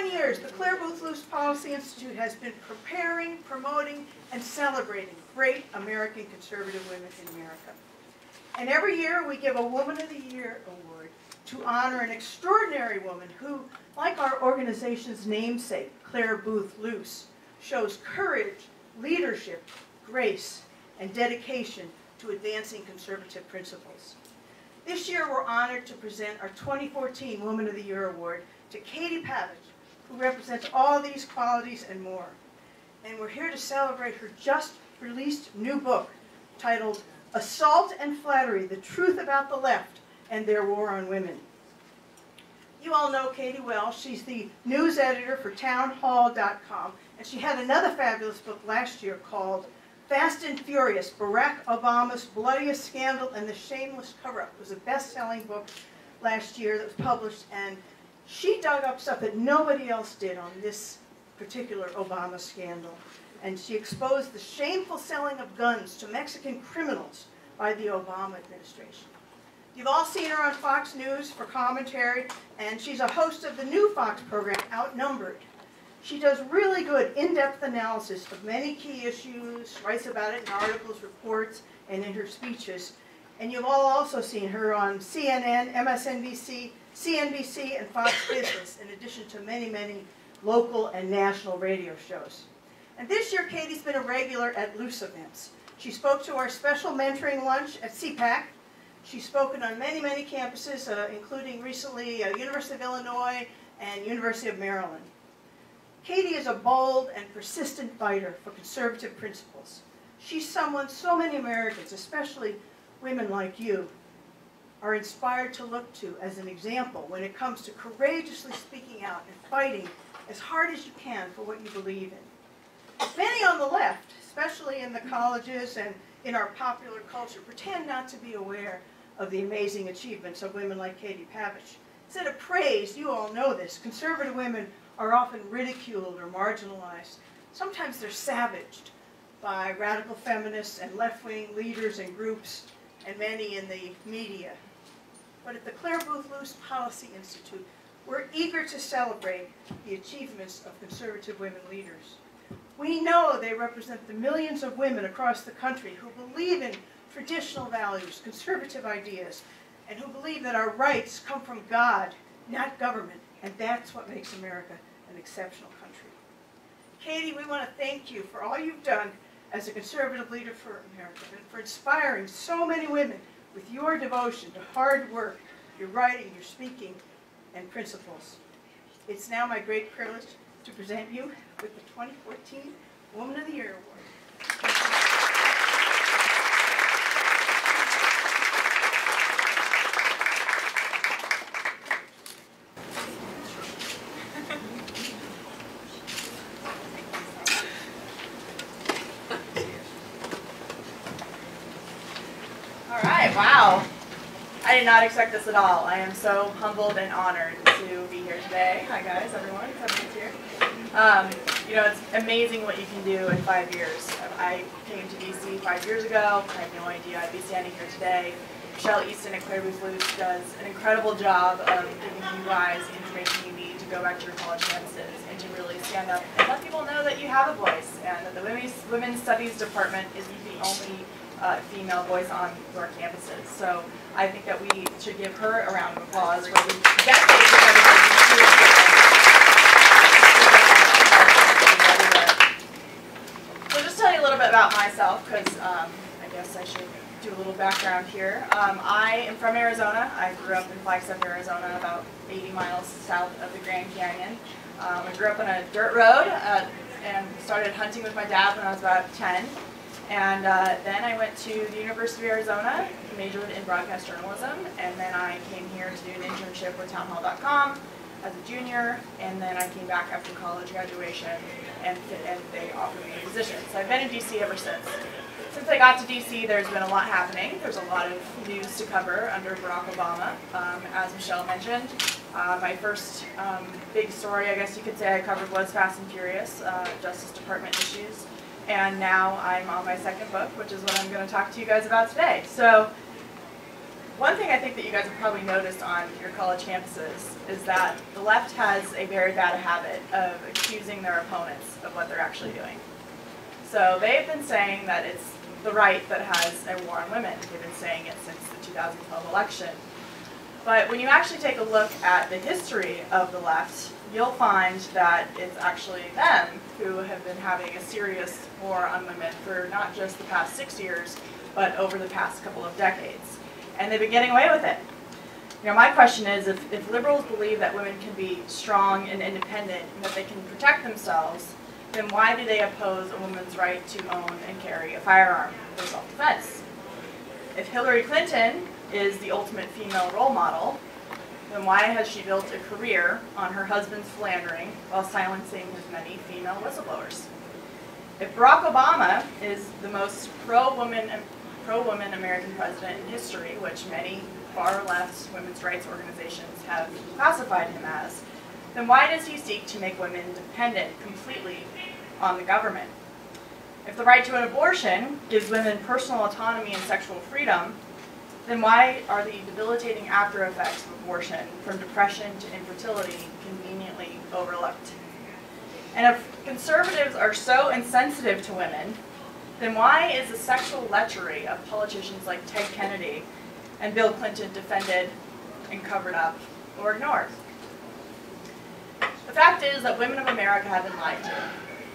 21 years, the Clare Boothe Luce Policy Institute has been preparing, promoting, and celebrating great American conservative women in America. And every year we give a Woman of the Year award to honor an extraordinary woman who, like our organization's namesake, Clare Boothe Luce, shows courage, leadership, grace, and dedication to advancing conservative principles. This year we're honored to present our 2014 Woman of the Year Award to Katie Pavlich, who represents all these qualities and more. And we're here to celebrate her just released new book titled Assault and Flattery, The Truth About the Left and Their War on Women. You all know Katie well. She's the news editor for townhall.com, and she had another fabulous book last year called Fast and Furious, Barack Obama's Bloodiest Scandal and the Shameless Cover-Up. It was a best-selling book last year that was published, and she dug up stuff that nobody else did on this particular Obama scandal. And she exposed the shameful selling of guns to Mexican criminals by the Obama administration. You've all seen her on Fox News for commentary, and she's a host of the new Fox program, Outnumbered. She does really good in-depth analysis of many key issues, writes about it in articles, reports, and in her speeches. And you've all also seen her on CNN, MSNBC, CNBC, and Fox Business, in addition to many, many local and national radio shows. And this year, Katie's been a regular at Luce events. She spoke to our special mentoring lunch at CPAC. She's spoken on many, many campuses, including recently University of Illinois and University of Maryland. Katie is a bold and persistent fighter for conservative principles. She's someone so many Americans, especially women like you, are inspired to look to as an example when it comes to courageously speaking out and fighting as hard as you can for what you believe in. Many on the left, especially in the colleges and in our popular culture, pretend not to be aware of the amazing achievements of women like Katie Pavlich. Instead of praise, you all know this, conservative women are often ridiculed or marginalized. Sometimes they're savaged by radical feminists and left-wing leaders and groups, and many in the media. But at the Clare Boothe Luce Policy Institute, we're eager to celebrate the achievements of conservative women leaders. We know they represent the millions of women across the country who believe in traditional values, conservative ideas, and who believe that our rights come from God, not government, and that's what makes America an exceptional country. Katie, we want to thank you for all you've done as a conservative leader for America and for inspiring so many women with your devotion to hard work, your writing, your speaking, and principles. It's now my great privilege to present you with the 2014 Woman of the Year Award. Wow, I did not expect this at all. I am so humbled and honored to be here today. Hi guys, everyone, everyone's here. You know, it's amazing what you can do in 5 years. I came to DC 5 years ago. I had no idea I'd be standing here today. Michelle Easton at Clare Boothe Luce does an incredible job of giving you guys the information you need to go back to your college campuses and to really stand up and let people know that you have a voice and that the Women's Studies Department is the only female voice on your campuses. So I think that we should give her a round of applause for the decades of everybody. So just tell you a little bit about myself, because I guess I should do a little background here. I am from Arizona. I grew up in Flagstaff, Arizona, about 80 miles south of the Grand Canyon. I grew up on a dirt road and started hunting with my dad when I was about 10. And then I went to the University of Arizona, majored in broadcast journalism, and then I came here to do an internship with townhall.com as a junior, and then I came back after college graduation, and they offered me a position. So I've been in DC ever since. Since I got to DC, there's been a lot happening. There's a lot of news to cover under Barack Obama, as Michelle mentioned. My first big story, I guess you could say, I covered was Fast and Furious, Justice Department issues. And now I'm on my second book, which is what I'm going to talk to you guys about today. So one thing I think that you guys have probably noticed on your college campuses is that the left has a very bad habit of accusing their opponents of what they're actually doing. So they've been saying that it's the right that has a war on women. They've been saying it since the 2012 election. But when you actually take a look at the history of the left, you'll find that it's actually them who have been having a serious war on women for not just the past 6 years, but over the past couple of decades. And they've been getting away with it. You know, my question is, if liberals believe that women can be strong and independent and that they can protect themselves, then why do they oppose a woman's right to own and carry a firearm for self-defense? If Hillary Clinton is the ultimate female role model, then why has she built a career on her husband's philandering while silencing his many female whistleblowers? If Barack Obama is the most pro-woman American president in history, which many far-left women's rights organizations have classified him as, then why does he seek to make women dependent completely on the government? If the right to an abortion gives women personal autonomy and sexual freedom, then why are the debilitating after effects of abortion, from depression to infertility, conveniently overlooked? And if conservatives are so insensitive to women, then why is the sexual lechery of politicians like Ted Kennedy and Bill Clinton defended and covered up or ignored? The fact is that women of America have been lied to.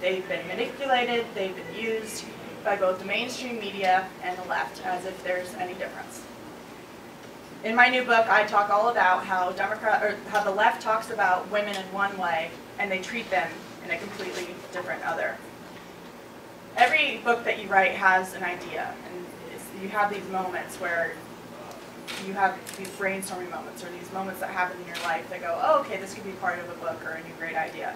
They've been manipulated, they've been used by both the mainstream media and the left, as if there's any difference. In my new book, I talk all about how the left talks about women in one way and they treat them in a completely different other. Every book that you write has an idea, and you have these moments where you have these brainstorming moments, or these moments that happen in your life that go, oh, okay, this could be part of a book or a new great idea.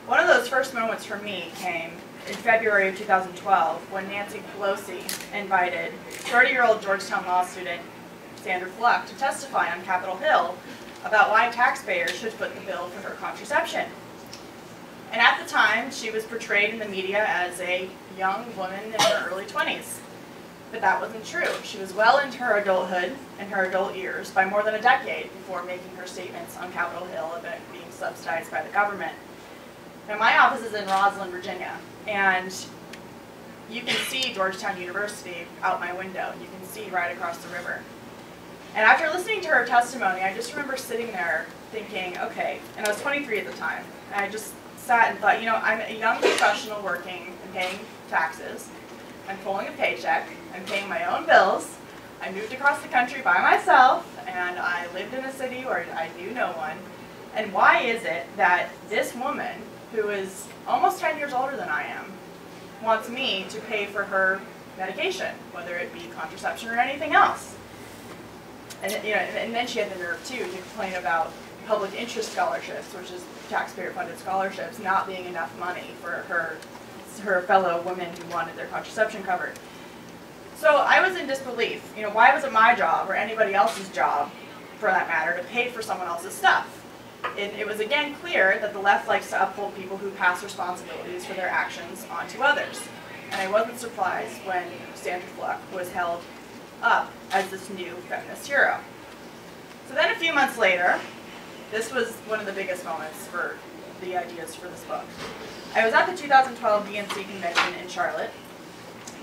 One of those first moments for me came in February of 2012 when Nancy Pelosi invited 30-year-old Georgetown law student Sandra Fluck to testify on Capitol Hill about why taxpayers should foot the bill for her contraception. And at the time, she was portrayed in the media as a young woman in her early 20s. But that wasn't true. She was well into her adulthood and her adult years by more than a decade before making her statements on Capitol Hill about being subsidized by the government. Now, my office is in Roslyn, Virginia, and you can see Georgetown University out my window. You can see right across the river. And after listening to her testimony, I just remember sitting there thinking, okay, and I was 23 at the time, and I just sat and thought, you know, I'm a young professional working and paying taxes. I'm pulling a paycheck. I'm paying my own bills. I moved across the country by myself, and I lived in a city where I knew no one. And why is it that this woman, who is almost 10 years older than I am, wants me to pay for her medication, whether it be contraception or anything else? And, you know, and then she had the nerve, too, to complain about public interest scholarships, which is taxpayer-funded scholarships, not being enough money for her fellow women who wanted their contraception covered. So I was in disbelief. You know, why was it my job, or anybody else's job, for that matter, to pay for someone else's stuff? It was again clear that the left likes to uphold people who pass responsibilities for their actions onto others. And I wasn't surprised when Sandra Fluck was held up as this new feminist hero. So then a few months later, this was one of the biggest moments for the ideas for this book. I was at the 2012 DNC convention in Charlotte,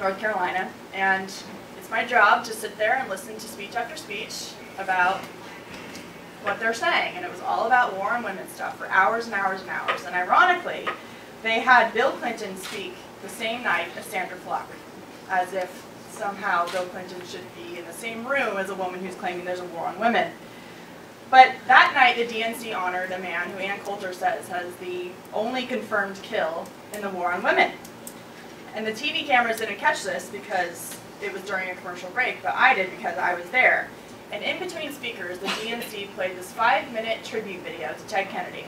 North Carolina, and it's my job to sit there and listen to speech after speech about what they're saying, and it was all about war and women stuff for hours and hours and hours. And ironically, they had Bill Clinton speak the same night as Sandra Fluck, as if somehow Bill Clinton should be in the same room as a woman who's claiming there's a war on women. But that night, the DNC honored a man who Ann Coulter says has the only confirmed kill in the war on women. And the TV cameras didn't catch this because it was during a commercial break, but I did because I was there. And in between speakers, the DNC played this 5-minute tribute video to Ted Kennedy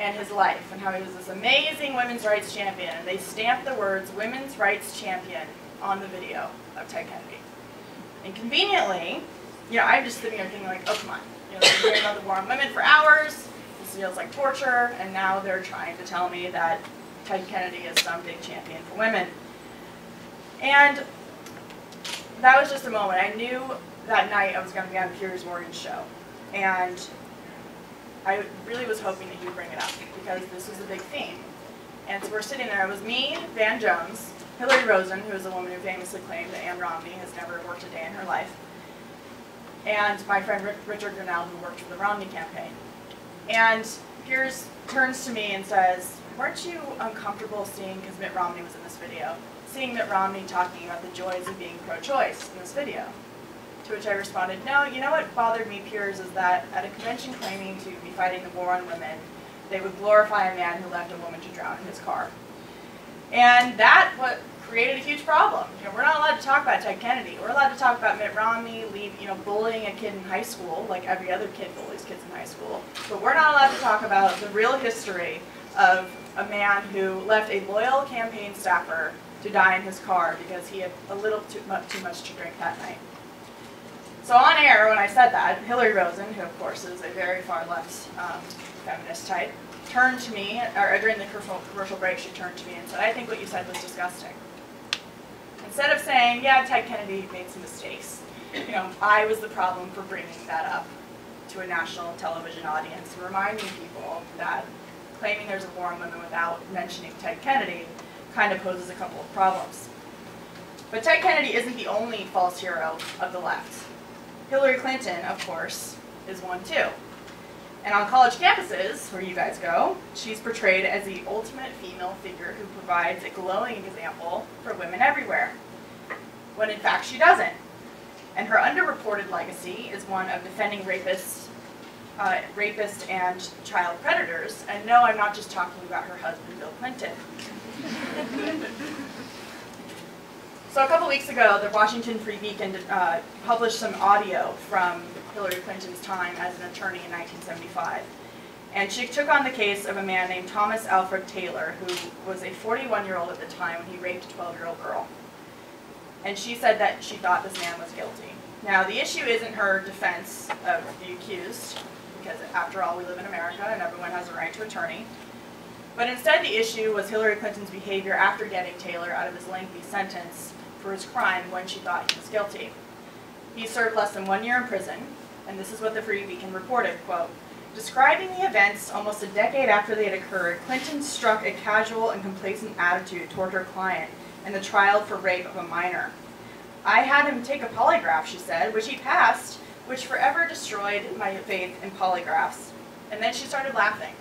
and his life, and how he was this amazing women's rights champion. And they stamped the words "women's rights champion" on the video of Ted Kennedy. And conveniently, you know, I'm just sitting there thinking like, oh, come on. You know, they've been hearing about the war on women for hours. This feels like torture, and now they're trying to tell me that Ted Kennedy is some big champion for women. And that was just a moment. I knew that night I was going to be on Piers Morgan's show. And I really was hoping that you would bring it up because this was a big theme. And so we're sitting there. It was me, Van Jones, Hillary Rosen, who is a woman who famously claimed that Ann Romney has never worked a day in her life, and my friend Richard Grinnell, who worked for the Romney campaign. And Piers turns to me and says, weren't you uncomfortable seeing, because Mitt Romney was in this video, seeing Mitt Romney talking about the joys of being pro-choice in this video? To which I responded, no, you know what bothered me, Piers, is that at a convention claiming to be fighting the war on women, they would glorify a man who left a woman to drown in his car. And that what created a huge problem. You know, we're not allowed to talk about Ted Kennedy. We're allowed to talk about Mitt Romney, bullying a kid in high school, like every other kid bullies kids in high school. But we're not allowed to talk about the real history of a man who left a loyal campaign staffer to die in his car because he had a little too much to drink that night. So on air, when I said that, Hillary Rosen, who of course is a very far left feminist type, turned to me, or during the commercial break, she turned to me and said, I think what you said was disgusting. Instead of saying, yeah, Ted Kennedy made some mistakes, I was the problem for bringing that up to a national television audience and reminding people that claiming there's a war on women without mentioning Ted Kennedy kind of poses a couple of problems. But Ted Kennedy isn't the only false hero of the left. Hillary Clinton, of course, is one too. And on college campuses, where you guys go, she's portrayed as the ultimate female figure who provides a glowing example for women everywhere, when in fact she doesn't. And her underreported legacy is one of defending rapists and child predators. And no, I'm not just talking about her husband, Bill Clinton. So a couple weeks ago, the Washington Free Beacon published some audio from Hillary Clinton's time as an attorney in 1975. And she took on the case of a man named Thomas Alfred Taylor, who was a 41-year-old at the time when he raped a 12-year-old girl. And she said that she thought this man was guilty. Now, the issue isn't her defense of the accused, because after all, we live in America and everyone has a right to attorney. But instead, the issue was Hillary Clinton's behavior after getting Taylor out of his lengthy sentence for his crime when she thought he was guilty. He served less than 1 year in prison, and this is what the Free Beacon reported, quote, describing the events almost a decade after they had occurred, Clinton struck a casual and complacent attitude toward her client in the trial for rape of a minor. I had him take a polygraph, she said, which he passed, which forever destroyed my faith in polygraphs. And then she started laughing,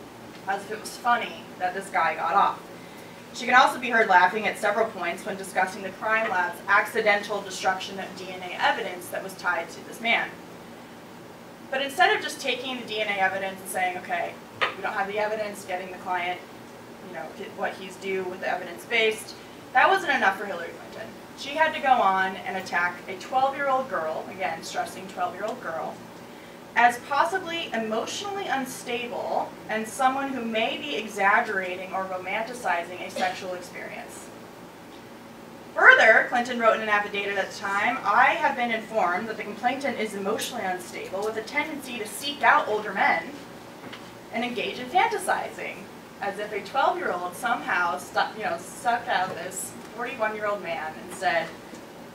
as if it was funny that this guy got off. She can also be heard laughing at several points when discussing the crime lab's accidental destruction of DNA evidence that was tied to this man. But instead of just taking the DNA evidence and saying, okay, we don't have the evidence, getting the client, what he's due with the evidence based, that wasn't enough for Hillary Clinton. She had to go on and attack a 12-year-old girl, again, stressing 12-year-old girl, as possibly emotionally unstable and someone who may be exaggerating or romanticizing a sexual experience. Further, Clinton wrote in an affidavit at the time, I have been informed that the complainant is emotionally unstable with a tendency to seek out older men and engage in fantasizing, as if a 12-year-old somehow sucked out this 41-year-old man and said,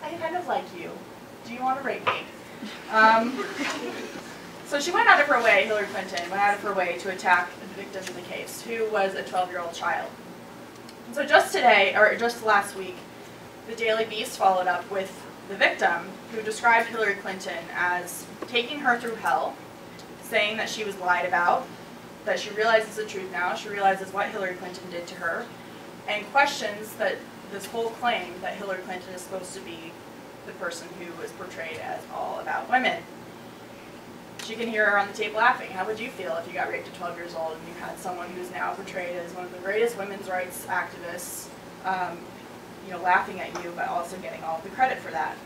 I kind of like you. Do you want to rape me? So she went out of her way, Hillary Clinton went out of her way to attack the victim of the case, who was a 12-year-old child. And so just today, or just last week, the Daily Beast followed up with the victim, who described Hillary Clinton as taking her through hell, saying that she was lied about, that she realizes the truth now, she realizes what Hillary Clinton did to her, and questions that this whole claim that Hillary Clinton is supposed to be the person who is portrayed as all about women. She can hear her on the tape laughing. How would you feel if you got raped at 12 years old and you had someone who's now portrayed as one of the greatest women's rights activists, laughing at you, but also getting all of the credit for that?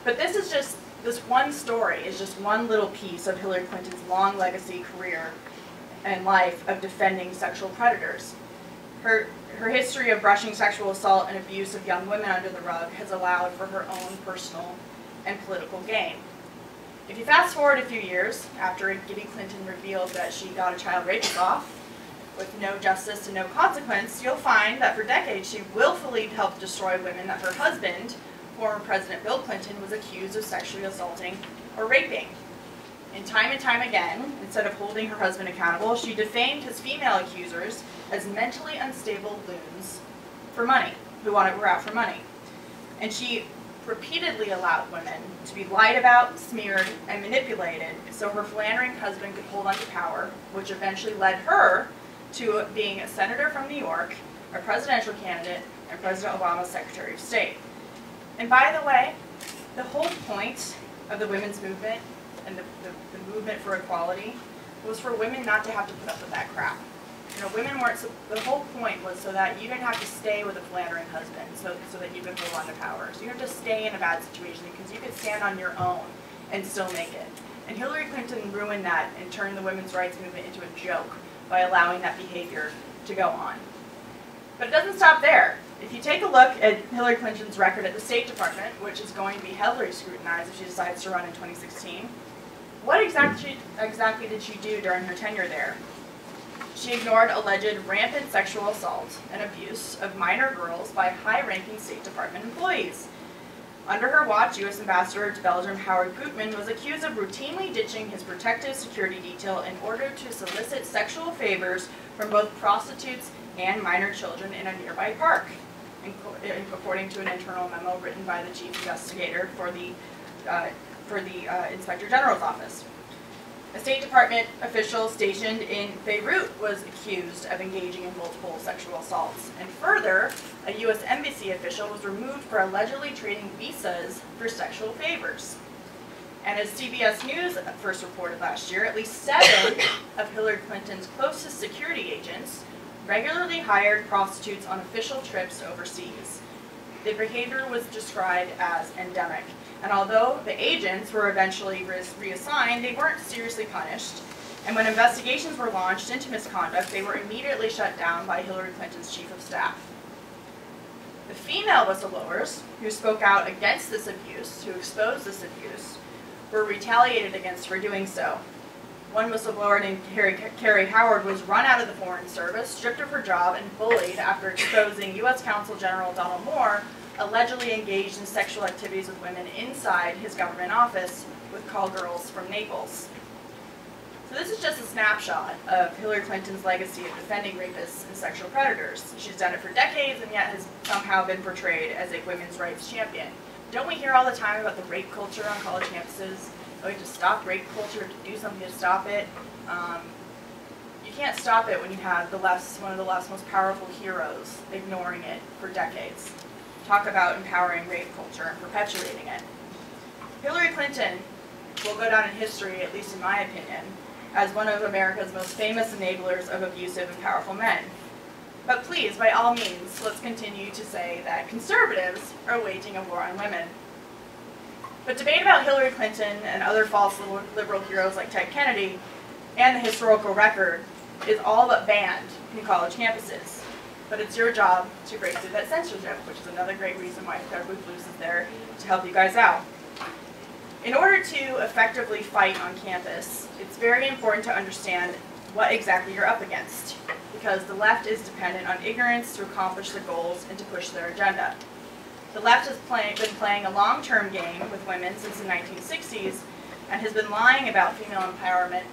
But this one story is just one little piece of Hillary Clinton's long legacy career and life of defending sexual predators. Her history of brushing sexual assault and abuse of young women under the rug has allowed for her own personal and political gain. If you fast forward a few years, after Gibby Clinton revealed that she got a child rapist off with no justice and no consequence, you'll find that for decades she willfully helped destroy women that her husband former President Bill Clinton was accused of sexually assaulting or raping. And time again, instead of holding her husband accountable, she defamed his female accusers as mentally unstable loons for money, who were out for money. And she repeatedly allowed women to be lied about, smeared, and manipulated so her philandering husband could hold on to power, which eventually led her to being a senator from New York, a presidential candidate, and President Obama's Secretary of State. And by the way, the whole point of the women's movement and the movement for equality was for women not to have to put up with that crap. You know, women weren't, the whole point was so that you didn't have to stay with a philandering husband so that you could hold on to power. So you didn't have to stay in a bad situation because you could stand on your own and still make it. And Hillary Clinton ruined that and turned the women's rights movement into a joke by allowing that behavior to go on. But it doesn't stop there. If you take a look at Hillary Clinton's record at the State Department, which is going to be heavily scrutinized if she decides to run in 2016, what exactly did she do during her tenure there? She ignored alleged rampant sexual assault and abuse of minor girls by high-ranking State Department employees. Under her watch, U.S. Ambassador to Belgium Howard Gutmann was accused of routinely ditching his protective security detail in order to solicit sexual favors from both prostitutes and minor children in a nearby park, according to an internal memo written by the chief investigator for the Inspector General's office. A State Department official stationed in Beirut was accused of engaging in multiple sexual assaults. And further, a U.S. Embassy official was removed for allegedly trading visas for sexual favors. And as CBS News first reported last year, at least 7 of Hillary Clinton's closest security agents regularly hired prostitutes on official trips overseas. The behavior was described as endemic. And although the agents were eventually reassigned, they weren't seriously punished. And when investigations were launched into misconduct, they were immediately shut down by Hillary Clinton's chief of staff. The female whistleblowers who spoke out against this abuse, who exposed this abuse, were retaliated against for doing so. One whistleblower named Carrie Howard was run out of the Foreign Service, stripped of her job, and bullied after exposing U.S. Consul General Donald Moore allegedly engaged in sexual activities with women inside his government office with call girls from Naples. So this is just a snapshot of Hillary Clinton's legacy of defending rapists and sexual predators. She's done it for decades and yet has somehow been portrayed as a women's rights champion. Don't we hear all the time about the rape culture on college campuses? Oh, we have to stop rape culture, to do something to stop it. You can't stop it when you have one of the left's most powerful heroes ignoring it for decades. Talk about empowering rape culture and perpetuating it. Hillary Clinton will go down in history, at least in my opinion, as one of America's most famous enablers of abusive and powerful men. But please, by all means, let's continue to say that conservatives are waging a war on women. But debate about Hillary Clinton and other false liberal heroes like Ted Kennedy and the historical record is all but banned from college campuses. But it's your job to break through that censorship, which is another great reason why Clare, Boothe, Luce is there to help you guys out. In order to effectively fight on campus, it's very important to understand what exactly you're up against, because the left is dependent on ignorance to accomplish the goals and to push their agenda. The left has been playing a long-term game with women since the 1960s and has been lying about female empowerment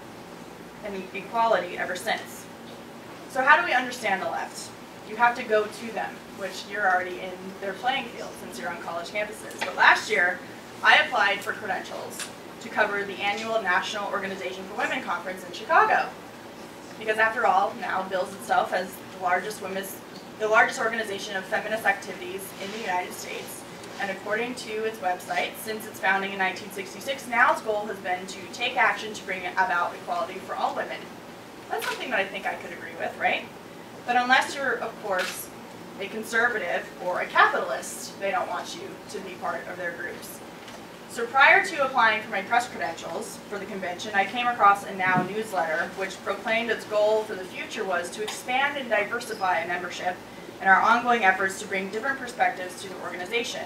and equality ever since. So how do we understand the left? You have to go to them, which you're already in their playing field since you're on college campuses. But last year, I applied for credentials to cover the annual National Organization for Women Conference in Chicago. Because after all, now bills itself as the largest organization of feminist activities in the United States. And according to its website, since its founding in 1966, NOW's goal has been to take action to bring about equality for all women. That's something that I think I could agree with, right? But unless you're, of course, a conservative or a capitalist, they don't want you to be part of their groups. So prior to applying for my press credentials for the convention, I came across a NOW newsletter which proclaimed its goal for the future was to expand and diversify membership and our ongoing efforts to bring different perspectives to the organization.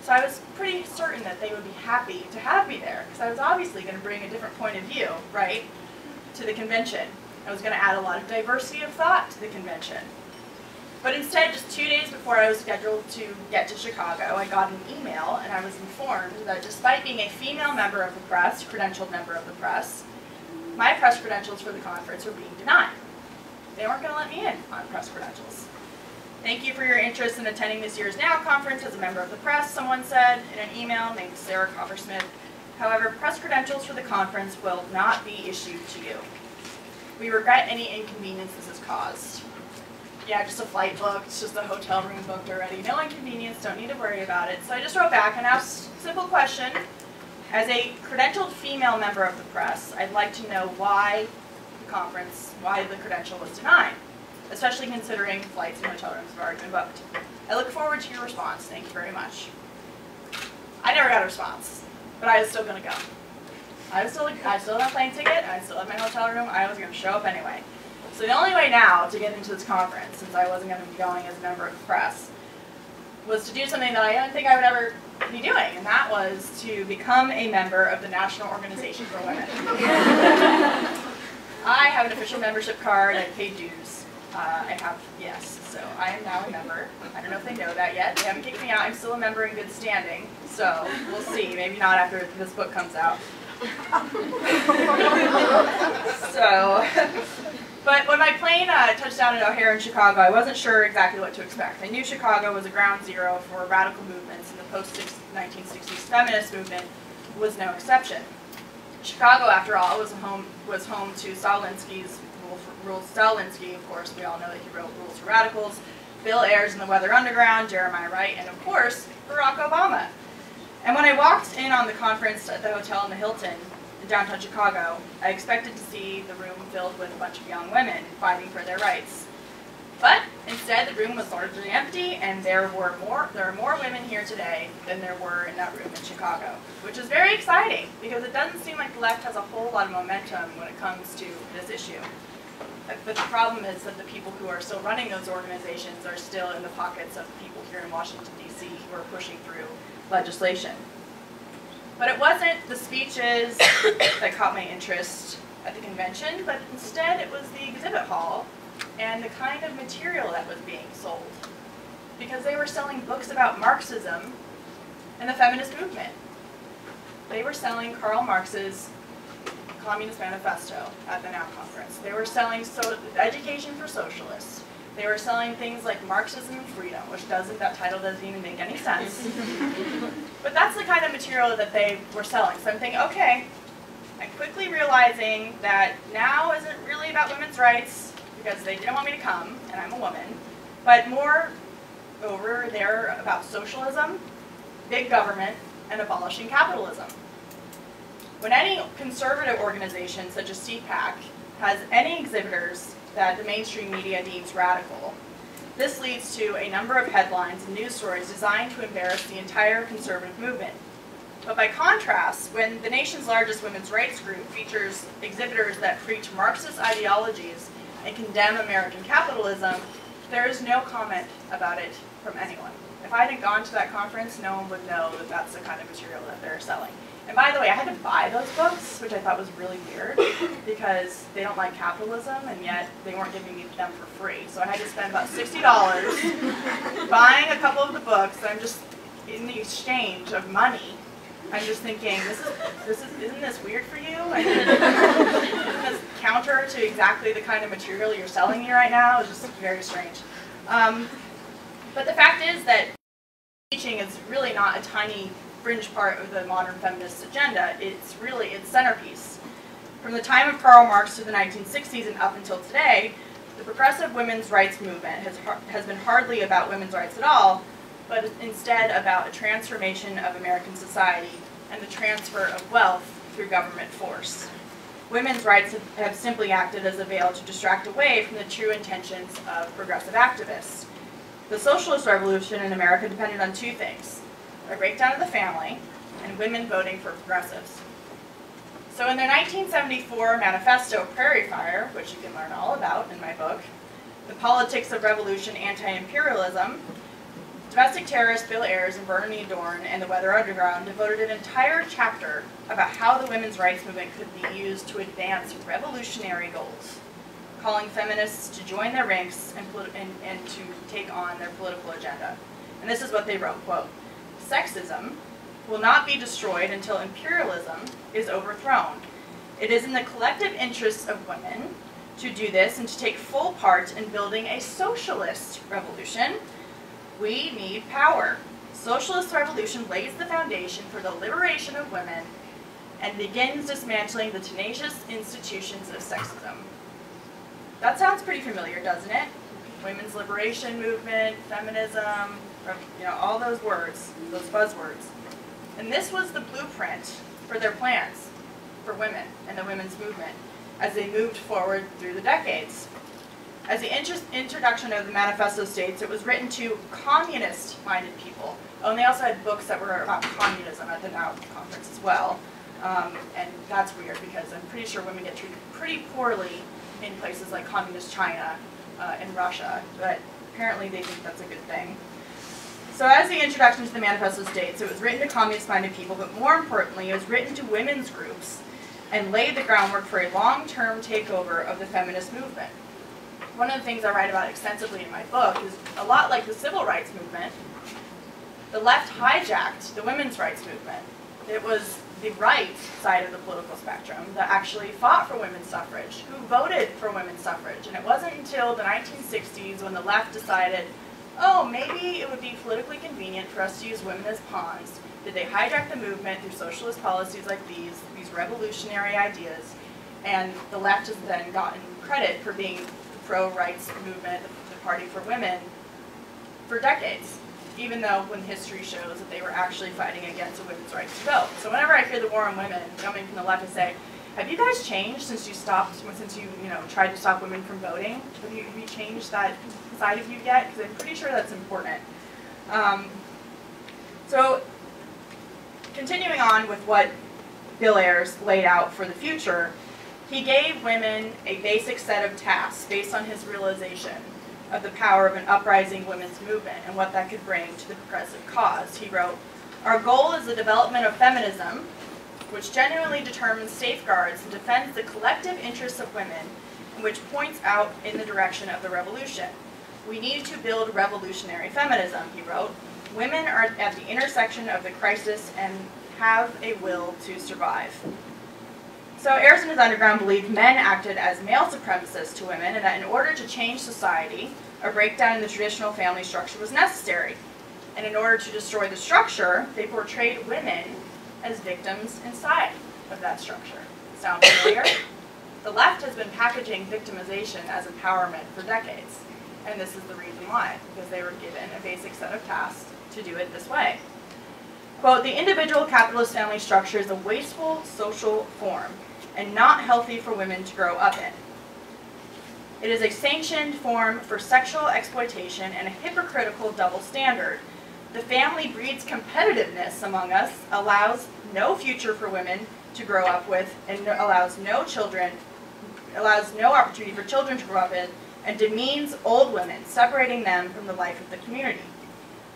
So I was pretty certain that they would be happy to have me there, because I was obviously going to bring a different point of view, right, to the convention. I was going to add a lot of diversity of thought to the convention. But instead, just 2 days before I was scheduled to get to Chicago, I got an email and I was informed that despite being a female member of the press, credentialed member of the press, my press credentials for the conference were being denied. They weren't going to let me in on press credentials. Thank you for your interest in attending this year's NOW conference as a member of the press, someone said in an email named Sarah Coppersmith. However, press credentials for the conference will not be issued to you. We regret any inconvenience this has caused. Yeah, just a flight booked, just a hotel room booked already. No inconvenience, don't need to worry about it. So I just wrote back and asked a simple question. As a credentialed female member of the press, I'd like to know why the credential was denied, especially considering flights and hotel rooms have already been booked. I look forward to your response. Thank you very much. I never got a response, but I was still going to go. I still had a plane ticket, I still had my hotel room, I was going to show up anyway. So the only way now to get into this conference, since I wasn't going to be going as a member of the press, was to do something that I didn't think I would ever be doing, and that was to become a member of the National Organization for Women. I have an official membership card, I paid dues. So I am now a member. I don't know if they know that yet. They haven't kicked me out. I'm still a member in good standing, so we'll see. Maybe not after this book comes out. But when my plane touched down at O'Hare in Chicago, I wasn't sure exactly what to expect. I knew Chicago was a ground zero for radical movements, and the post-1960s feminist movement was no exception. Chicago, after all, was home to Saul Alinsky's Saul Alinsky, of course, we all know that he wrote Rules for Radicals, Bill Ayers and the Weather Underground, Jeremiah Wright, and of course, Barack Obama. And when I walked in on the conference at the hotel in the Hilton in downtown Chicago, I expected to see the room filled with a bunch of young women fighting for their rights. But instead, the room was largely empty, and there are more women here today than there were in that room in Chicago, which is very exciting because it doesn't seem like the left has a whole lot of momentum when it comes to this issue. But the problem is that the people who are still running those organizations are still in the pockets of people here in Washington, D.C. who are pushing through legislation. But it wasn't the speeches that caught my interest at the convention, but instead it was the exhibit hall and the kind of material that was being sold. Because they were selling books about Marxism and the feminist movement. They were selling Karl Marx's Communist Manifesto at the NOW conference. They were selling Education for Socialists. They were selling things like Marxism and Freedom, which that title doesn't even make any sense. But that's the kind of material that they were selling. So I'm thinking, okay, I'm quickly realizing that NOW isn't really about women's rights, because they didn't want me to come, and I'm a woman, but more over there about socialism, big government, and abolishing capitalism. When any conservative organization, such as CPAC, has any exhibitors that the mainstream media deems radical, this leads to a number of headlines and news stories designed to embarrass the entire conservative movement. But by contrast, when the nation's largest women's rights group features exhibitors that preach Marxist ideologies and condemn American capitalism, there is no comment about it from anyone. If I hadn't gone to that conference, no one would know that that's the kind of material that they're selling. And by the way, I had to buy those books, which I thought was really weird, because they don't like capitalism, and yet they weren't giving me them for free. So I had to spend about $60 buying a couple of the books. I'm just, in the exchange of money, I'm just thinking, isn't this weird for you? I mean, isn't this counter to exactly the kind of material you're selling me right now? It's just very strange. But the fact is that teaching is really not a tiny fringe part of the modern feminist agenda. It's really its centerpiece. From the time of Karl Marx to the 1960s and up until today, the progressive women's rights movement has been hardly about women's rights at all, but instead about a transformation of American society and the transfer of wealth through government force. Women's rights have simply acted as a veil to distract away from the true intentions of progressive activists. The socialist revolution in America depended on two things: a breakdown of the family and women voting for progressives. So in their 1974 manifesto, Prairie Fire, which you can learn all about in my book, The Politics of Revolution, Anti-Imperialism, domestic terrorist Bill Ayers and Bernadine Dorn and the Weather Underground devoted an entire chapter about how the women's rights movement could be used to advance revolutionary goals. calling feminists to join their ranks and to take on their political agenda. And this is what they wrote, quote, "Sexism will not be destroyed until imperialism is overthrown. It is in the collective interests of women to do this and to take full part in building a socialist revolution. We need power. Socialist revolution lays the foundation for the liberation of women and begins dismantling the tenacious institutions of sexism." That sounds pretty familiar, doesn't it? Women's liberation movement, feminism, all those words, those buzzwords. And this was the blueprint for their plans for women and the women's movement as they moved forward through the decades. As the introduction of the manifesto states, it was written to communist-minded people. Oh, and they also had books that were about communism at the NOW conference as well. And that's weird because I'm pretty sure women get treated pretty poorly in places like communist China and Russia, but apparently they think that's a good thing. So as the introduction to the manifesto states, it was written to communist-minded people, but more importantly, it was written to women's groups and laid the groundwork for a long-term takeover of the feminist movement. One of the things I write about extensively in my book is a lot like the civil rights movement, the left hijacked the women's rights movement. It was the right side of the political spectrum that actually fought for women's suffrage, who voted for women's suffrage. And it wasn't until the 1960s when the left decided, oh, maybe it would be politically convenient for us to use women as pawns, did they hijack the movement through socialist policies like these revolutionary ideas, and the left has then gotten credit for being the pro-rights movement, the party for women, for decades, even though when history shows that they were actually fighting against women's rights to vote. So whenever I hear the war on women coming from the left, I say, have you guys changed since you tried to stop women from voting? Have you changed that side of you yet? Because I'm pretty sure that's important. So continuing on with what Bill Ayers laid out for the future, he gave women a basic set of tasks based on his realization of the power of an uprising women's movement and what that could bring to the progressive cause. He wrote, "Our goal is the development of feminism, which genuinely determines, safeguards, and defends the collective interests of women, and which points out in the direction of the revolution. We need to build revolutionary feminism," he wrote. "Women are at the intersection of the crisis and have a will to survive." So Ayers and his underground believed men acted as male supremacists to women, and that in order to change society, a breakdown in the traditional family structure was necessary. And in order to destroy the structure, they portrayed women as victims inside of that structure. Sound familiar? The left has been packaging victimization as empowerment for decades. And this is the reason why, because they were given a basic set of tasks to do it this way. Quote, "The individual capitalist family structure is a wasteful social form and not healthy for women to grow up in. It is a sanctioned form for sexual exploitation and a hypocritical double standard. The family breeds competitiveness among us, allows no future for women to grow up with, and allows no opportunity for children to grow up in, and demeans old women, separating them from the life of the community.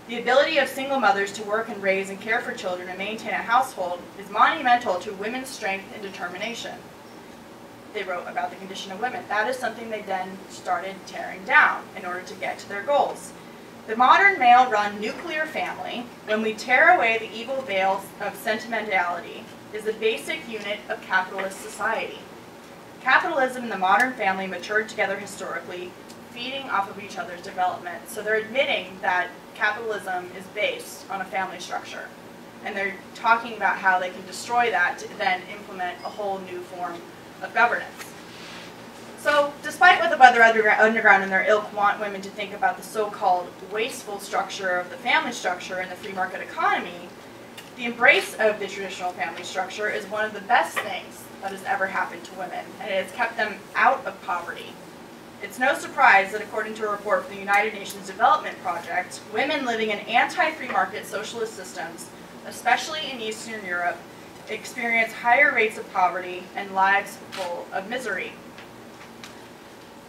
The ability of single mothers to work and raise and care for children and maintain a household is monumental to women's strength and determination." They wrote about the condition of women. That is something they then started tearing down in order to get to their goals. "The modern male-run nuclear family, when we tear away the evil veils of sentimentality, is the basic unit of capitalist society. Capitalism and the modern family matured together historically, feeding off of each other's development." So they're admitting that capitalism is based on a family structure. And they're talking about how they can destroy that to then implement a whole new form of governance. So despite what the Weather Underground and their ilk want women to think about the so-called wasteful structure of the family structure in the free market economy, the embrace of the traditional family structure is one of the best things that has ever happened to women, and it has kept them out of poverty. It's no surprise that according to a report from the United Nations Development Project, women living in anti-free market socialist systems, especially in Eastern Europe, experience higher rates of poverty and lives full of misery.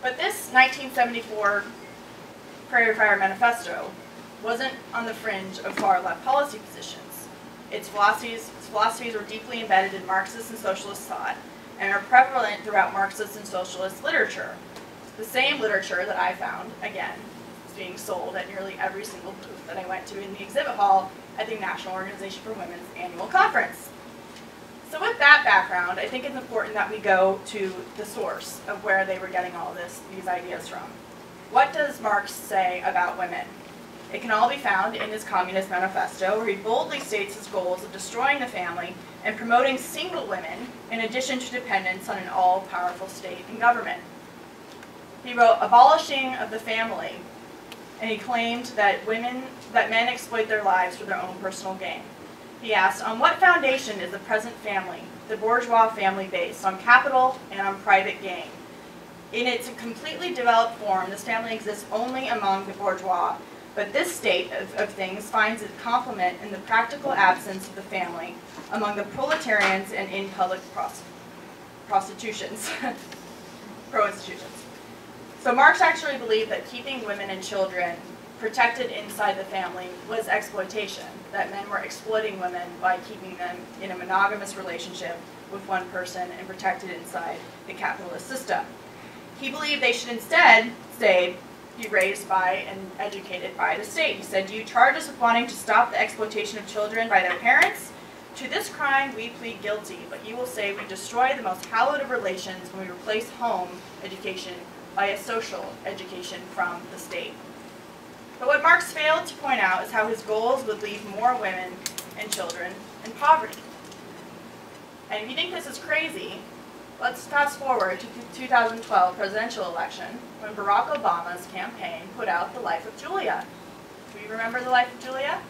But this 1974 Prairie Fire Manifesto wasn't on the fringe of far-left policy positions. Its philosophies were deeply embedded in Marxist and socialist thought and are prevalent throughout Marxist and socialist literature. The same literature that I found, again, is being sold at nearly every single booth that I went to in the exhibit hall at the National Organization for Women's annual conference. So with that background, I think it's important that we go to the source of where they were getting all these ideas from. What does Marx say about women? It can all be found in his Communist Manifesto, where he boldly states his goals of destroying the family and promoting single women in addition to dependence on an all-powerful state and government. He wrote, abolishing of the family, and he claimed that men exploit their lives for their own personal gain. He asked, on what foundation is the present family, the bourgeois family, based? On capital and on private gain. In its completely developed form, this family exists only among the bourgeois, but this state of things finds its complement in the practical absence of the family among the proletarians and in public prostitutions, pro-institutions. So Marx actually believed that keeping women and children protected inside the family was exploitation, that men were exploiting women by keeping them in a monogamous relationship with one person and protected inside the capitalist system. He believed they should instead be raised by and educated by the state. He said, do you charge us with wanting to stop the exploitation of children by their parents? To this crime we plead guilty, but you will say we destroy the most hallowed of relations when we replace home education by a social education from the state. But what Marx failed to point out is how his goals would leave more women and children in poverty. And if you think this is crazy, let's fast forward to the 2012 presidential election when Barack Obama's campaign put out The Life of Julia. Do you remember The Life of Julia?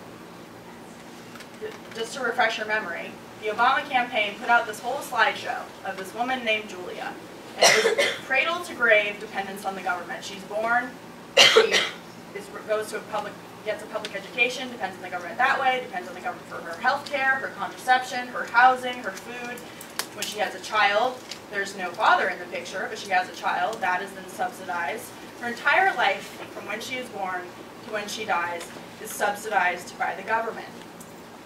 Just to refresh your memory, the Obama campaign put out this whole slideshow of this woman named Julia. And it was cradle to grave dependence on the government. She's born, she gets a public education, depends on the government that way, depends on the government for her health care, her contraception, her housing, her food. When she has a child, there's no father in the picture, but she has a child, that is then subsidized. Her entire life, from when she is born to when she dies, is subsidized by the government.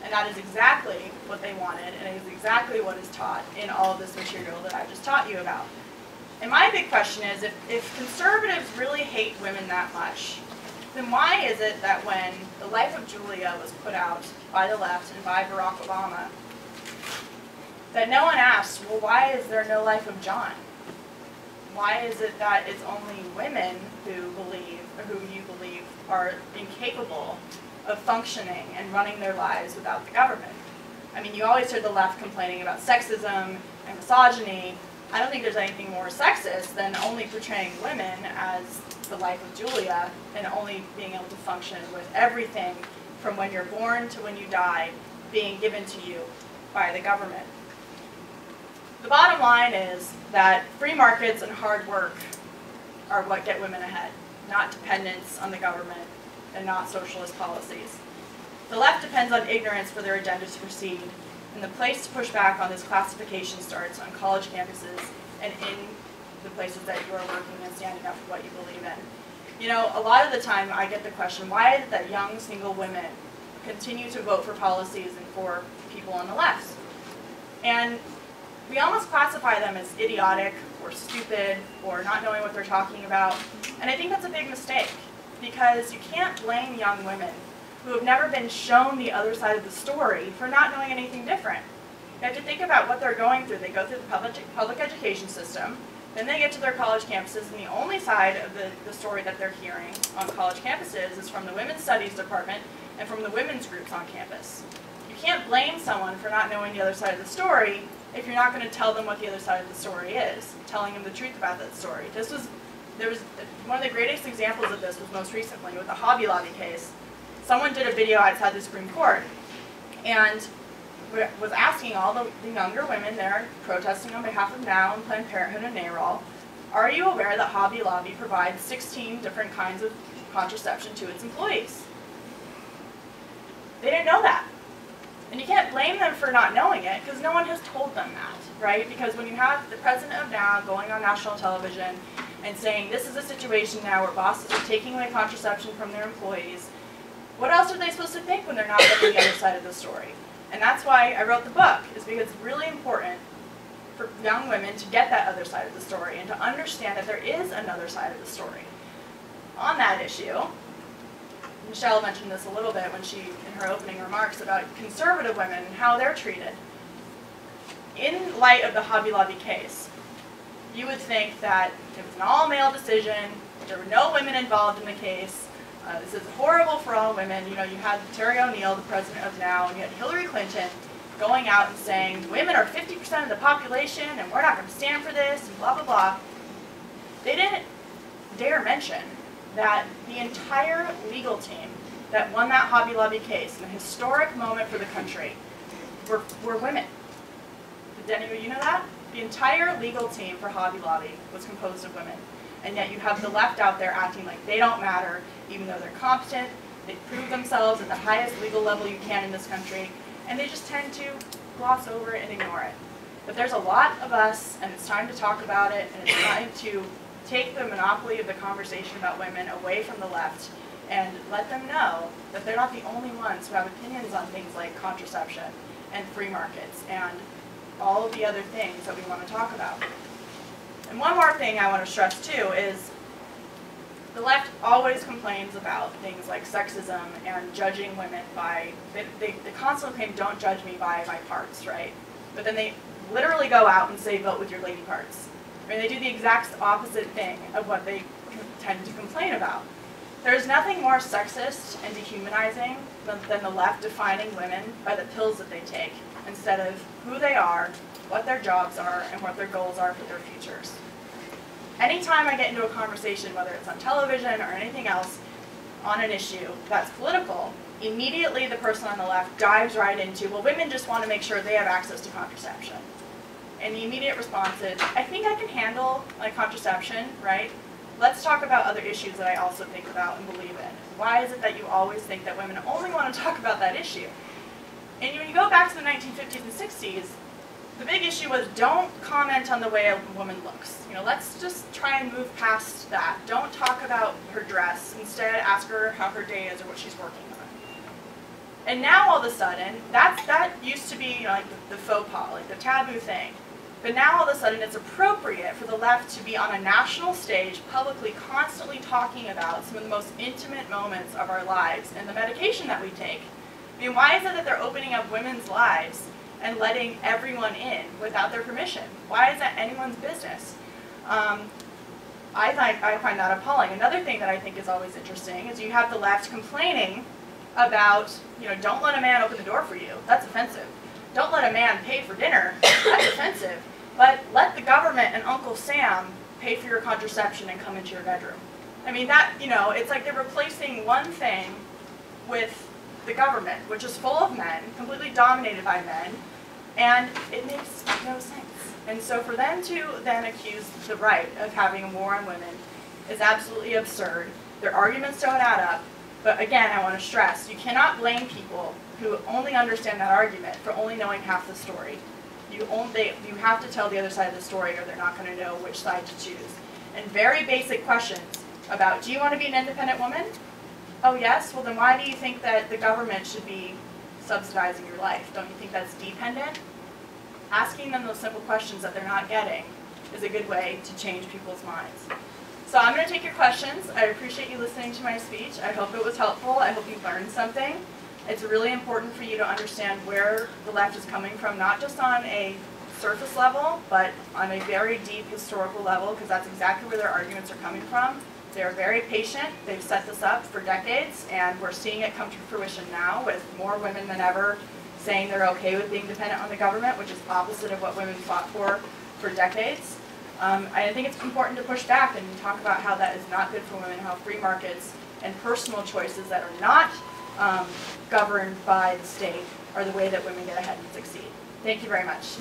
And that is exactly what they wanted, and it is exactly what is taught in all of this material that I just taught you about. And my big question is, if conservatives really hate women that much, then why is it that when The Life of Julia was put out by the left and by Barack Obama, that no one asked, well, why is there no Life of John? Why is it that it's only women who you believe are incapable of functioning and running their lives without the government? I mean, you always hear the left complaining about sexism and misogyny. I don't think there's anything more sexist than only portraying women as the life of Julia and only being able to function with everything from when you're born to when you die being given to you by the government. The bottom line is that free markets and hard work are what get women ahead, not dependence on the government and not socialist policies. The left depends on ignorance for their agenda to proceed, and the place to push back on this classification starts on college campuses and in the places that you are working and standing up for what you believe in. You know, a lot of the time I get the question, why is it that young single women continue to vote for policies and for people on the left? And we almost classify them as idiotic or stupid or not knowing what they're talking about. And I think that's a big mistake, because you can't blame young women who have never been shown the other side of the story for not knowing anything different. You have to think about what they're going through. They go through the public education system, then they get to their college campuses, and the only side of the story that they're hearing on college campuses is from the women's studies department and from the women's groups on campus. You can't blame someone for not knowing the other side of the story if you're not going to tell them what the other side of the story is, telling them the truth about that story. There was one of the greatest examples of this was most recently with the Hobby Lobby case. Someone did a video outside the Supreme Court and was asking all the younger women there protesting on behalf of NOW and Planned Parenthood and NARAL, are you aware that Hobby Lobby provides 16 different kinds of contraception to its employees? They didn't know that. And you can't blame them for not knowing it, because no one has told them that, right? Because when you have the president of NOW going on national television and saying this is a situation now where bosses are taking away contraception from their employees, what else are they supposed to think when they're not getting the other side of the story? And that's why I wrote the book, is because it's really important for young women to get that other side of the story and to understand that there is another side of the story. On that issue, Michelle mentioned this a little bit when she, in her opening remarks about conservative women and how they're treated. In light of the Hobby Lobby case, you would think that it was an all-male decision, there were no women involved in the case, this is horrible for all women. You know, you had Terry O'Neill, the president of NOW, and you had Hillary Clinton going out and saying, women are 50% of the population and we're not going to stand for this, and blah, blah, blah. They didn't dare mention that the entire legal team that won that Hobby Lobby case, in a historic moment for the country, were women. Did any of you know that? The entire legal team for Hobby Lobby was composed of women. And yet you have the left out there acting like they don't matter, even though they're competent, they prove themselves at the highest legal level you can in this country, and they just tend to gloss over it and ignore it. But there's a lot of us, and it's time to talk about it, and it's time to take the monopoly of the conversation about women away from the left and let them know that they're not the only ones who have opinions on things like contraception and free markets and all of the other things that we want to talk about. And one more thing I want to stress too is the left always complains about things like sexism and judging women by, they constantly claim, don't judge me by my parts, right? But then they literally go out and say, vote with your lady parts. I mean, they do the exact opposite thing of what they tend to complain about. There's nothing more sexist and dehumanizing than the left defining women by the pills that they take, instead of who they are, what their jobs are, and what their goals are for their futures. Anytime I get into a conversation, whether it's on television or anything else, on an issue that's political, immediately the person on the left dives right into, well, women just want to make sure they have access to contraception. And the immediate response is, I think I can handle like contraception, right? Let's talk about other issues that I also think about and believe in. Why is it that you always think that women only want to talk about that issue? And when you go back to the 1950s and 60s, the big issue was don't comment on the way a woman looks. You know, let's just try and move past that. Don't talk about her dress. Instead, ask her how her day is or what she's working on. And now all of a sudden, that used to be, you know, like the faux pas, like the taboo thing. But now all of a sudden it's appropriate for the left to be on a national stage publicly constantly talking about some of the most intimate moments of our lives and the medication that we take. I mean, why is it that they're opening up women's lives and letting everyone in without their permission? Why is that anyone's business? I find that appalling. Another thing that I think is always interesting is you have the left complaining about, you know, don't let a man open the door for you. That's offensive. Don't let a man pay for dinner. That's offensive. But let the government and Uncle Sam pay for your contraception and come into your bedroom. I mean, that, you know, it's like they're replacing one thing with the government, which is full of men, completely dominated by men, and it makes no sense. And so for them to then accuse the right of having a war on women is absolutely absurd. Their arguments don't add up. But again, I want to stress, you cannot blame people who only understand that argument for only knowing half the story. You have to tell the other side of the story or they're not going to know which side to choose. And very basic questions about, do you want to be an independent woman? Oh yes? Well then why do you think that the government should be subsidizing your life? Don't you think that's dependent? Asking them those simple questions that they're not getting is a good way to change people's minds. So I'm going to take your questions. I appreciate you listening to my speech. I hope it was helpful. I hope you learned something. It's really important for you to understand where the left is coming from, not just on a surface level, but on a very deep historical level, because that's exactly where their arguments are coming from. They're very patient. They've set this up for decades, and we're seeing it come to fruition now with more women than ever saying they're okay with being dependent on the government, which is opposite of what women fought for decades. I think it's important to push back and talk about how that is not good for women, how free markets and personal choices that are not governed by the state are the way that women get ahead and succeed. Thank you very much.